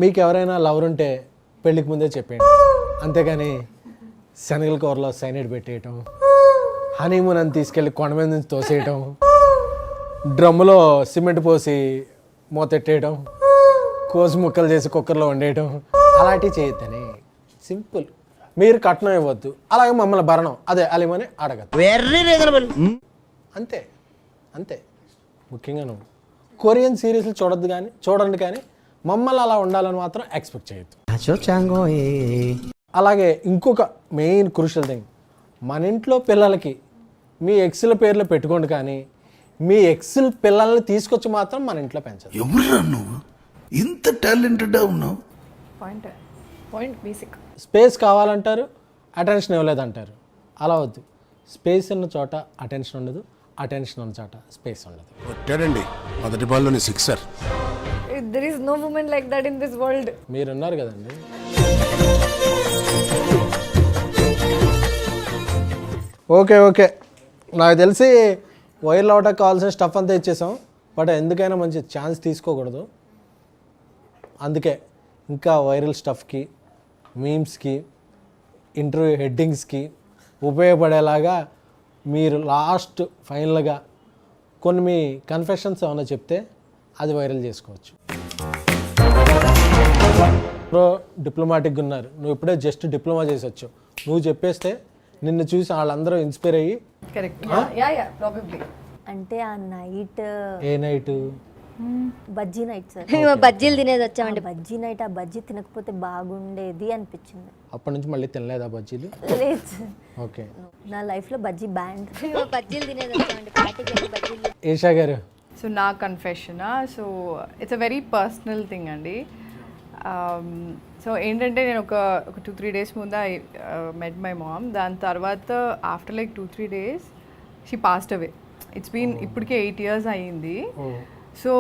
మీకు ఎవరైనా లవర్ ఉంటే పెళ్ళికి ముందే చెప్పేయండి, అంతేగాని శనగల కూరలో సైనైడ్ పెట్టేయటం, హనీమూన్ అని తీసుకెళ్ళి కొండ మీద నుంచి తోసేయటం, డ్రమ్ములో సిమెంట్ పోసి మూతెట్టేయటం, కోసి ముక్కలు చేసి కుక్కర్లో వండేయటం అలాంటివి చేయొద్దని. సింపుల్. మీరు కట్నం ఇవ్వద్దు, అలాగే మమ్మల్ని భరణం అదే అలిమని అడగద్దు. అంతే అంతే. ముఖ్యంగా నువ్వు కొరియన్ సిరీస్లు చూడండి కానీ మమ్మల్ని అలా ఉండాలని మాత్రం ఎక్స్పెక్ట్ చేయొద్దు. అలాగే ఇంకొక మెయిన్ క్రూషియల్ థింగ్, మన ఇంట్లో పిల్లలకి మీ ఎక్స్ల పేర్లు పెట్టుకోండి, కానీ మీ ఎక్స్ల పిల్లల్ని తీసుకొచ్చి మాత్రం మన ఇంట్లో పెంచదు. ఎవరురా నువ్వు ఇంత టాలెంటెడ్గా ఉన్నావు? Point basic. స్పేస్ కావాలంటారు, అటెన్షన్ ఇవ్వలేదంటారు. అలా వద్దు. స్పేస్ ఉన్న చోట అటెన్షన్ ఉండదు, అటెన్షన్ ఉన్న చోట స్పేస్ ఉండదు. కొట్టాడండి మొదటి బాల్లోని sixer. There is no woman like that in this world. మీరున్నారు కదండి. ఓకే నాకు తెలిసి వైర్లు అవటానికి కావాల్సిన స్టఫ్ అంతా ఇచ్చేసాం. బట్ ఎందుకైనా మంచి ఛాన్స్ తీసుకోకూడదు. అందుకే ఇంకా వైరల్ స్టఫ్కి, మీమ్స్కి, ఇంటర్వ్యూ హెడ్డింగ్స్కి ఉపయోగపడేలాగా మీరు లాస్ట్ ఫైనల్గా కొన్ని మీ కన్ఫెషన్స్ ఏమైనా చెప్తే అది వైరల్ చేసుకోవచ్చు. డిప్లొమాటిక్గా ఉన్నారు, నువ్వు ఇప్పుడే జస్ట్ డిప్లొమా చేసి వచ్చావు, నువ్వు చెప్పేస్తే నిన్ను చూసి వాళ్ళందరూ ఇన్స్పైర్ అయ్యి కరెక్ట్. Yeah probably. అంటే ఆ నైట్, ఏ నైట్? Bajji night sir. మేము బజ్జీలు తినేది వచ్చామండి. బజ్జీ నైట్, ఆ బజ్జీ తినకపోతే బాగుండేది అనిపించింది. అప్పటి నుంచి మళ్ళీ తినలేదా బజ్జీలు? లేదు, ఓకే. నా లైఫ్లో బజ్జీ బ్యాండ్. మేము బజ్జీలు తినేది వచ్చామండి, పార్టీకి వెళ్ళి బజ్జీలు. ఏషా గారు? సో నా కన్ఫెషనా, so it's a very personal thing అండి. సో ఏంటంటే నేను ఒక 2-3 days ముందు ఐ మెట్ మై మామ్. దాని తర్వాత after like 2-3 days she passed away. It's been ఇప్పటికే 8 years అయ్యింది. సో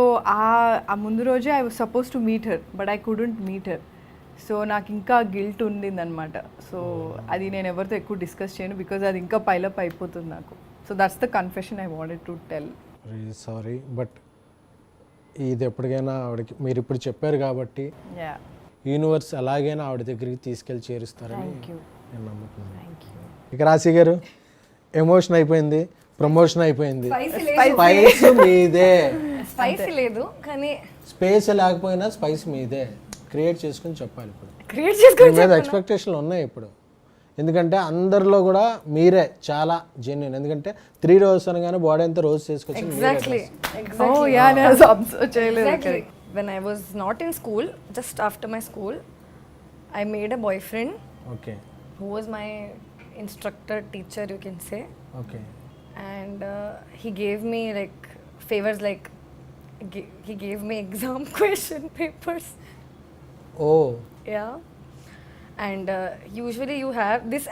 ఆ ముందు రోజే I was suppose to meet her, but I couldn't meet her. So నాకు ఇంకా గిల్ట్ ఉండిందనమాట. సో అది నేను ఎవరితో ఎక్కువ డిస్కస్ చేయను, బికాజ్ అది ఇంకా పైలప్ అయిపోతుంది నాకు. So that's the confession I wanted to tell. Sorry, but ఇది ఎప్పటికైనా ఆవిడకి మీరు ఇప్పుడు చెప్పారు కాబట్టి యూనివర్స్ ఎలాగైనా ఆవిడ దగ్గరికి తీసుకెళ్ళి చేరుస్తారని నేను నమ్ముతున్నాను. ఇక రాశి గారు, ఎమోషన్ అయిపోయింది, ప్రమోషన్ అయిపోయింది, స్పైస్ మీదే. స్పైసీ లేదు కానీ స్పేస్ లేకపోయినా స్పైస్ మీదే. క్రియేట్ చేసుకుని చెప్పాలి. ఇప్పుడు క్రియేట్ చేసుకొని మీద ఎక్స్పెక్టేషన్లు ఉన్నాయి ఇప్పుడు, ఎందుకంటే అందరిలో కూడా మీరే చాలా జెన్యున్. ఎందుకంటే 3 రోజు అనగానే బాడీ అంతా రోజు చేసుకొచ్చి when I was not in school, just after my school, I made a boyfriend. Okay. Who was my instructor, teacher, you can say. Okay. And he gave me like favors, like he gave me exam question papers. Oh. Yeah. And usually you have this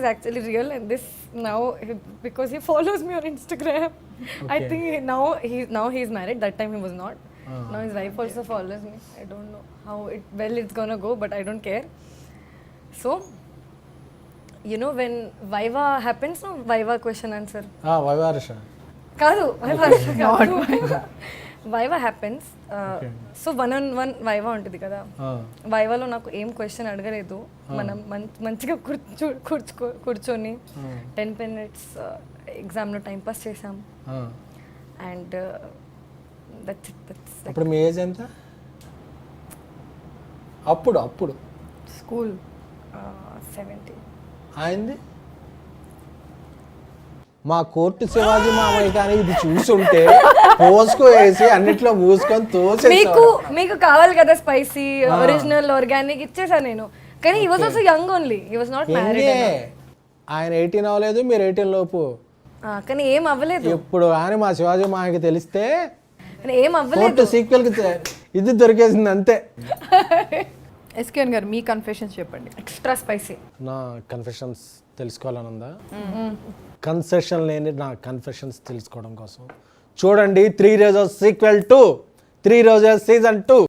is actually real, and this now because he follows me on Instagram. Okay. I think now he's married. That time he was not. Now his wife also follows me. I don't know how it's gonna go, but I don't care. So you know when Viva happens, no, Viva question answer. వైవారుష కాదు, viva happens. So 1-on-1 viva ఉంటుంది కదా. వైవాలో నాకు ఏం question అడగలేదు. మనం మంచిగా కూర్చొని 10 minutes ఎగ్జామ్లో టైం పాస్ చేసాం. అండ్ అప్పుడు మీ ఏజ్ ఎంత? అప్పుడు స్కూల్ 17. అయింది. మా కోర్టు శివాజీ మామయ్య కానీ ఇది చూసుంటే పోసుకో వేసి అన్నిట్లో మూసుకొని తోసేసి. మీకు కావాలి కదా స్పైసీ, ఒరిజినల్, ఆర్గానిక్ ఇచ్చేసా నేను. కానీ he was also young only, he was not married. ఆయన 18 అవ్వలేదు, మీరు 18 లోపు. కానీ ఏం అవ్వలేదు. ఇప్పుడు ఆయన మా శివాజీ మామయ్యకి తెలిస్తే ఏం అవ్వలేదు. సీక్వెల్ కి ఇది దొరికేసింది అంతే. ఎస్కేఎన్ గారు, మీ కన్ఫెషన్స్ చెప్పండి. Extra spicy. నా కన్ఫెషన్స్ తెలుసుకోవాలనుందా? కన్సెషన్ లేని నా కన్ఫెషన్స్ తెలుసుకోవడం కోసం చూడండి 3 Roses సీక్వెల్ 2, 3 Roses Season 2.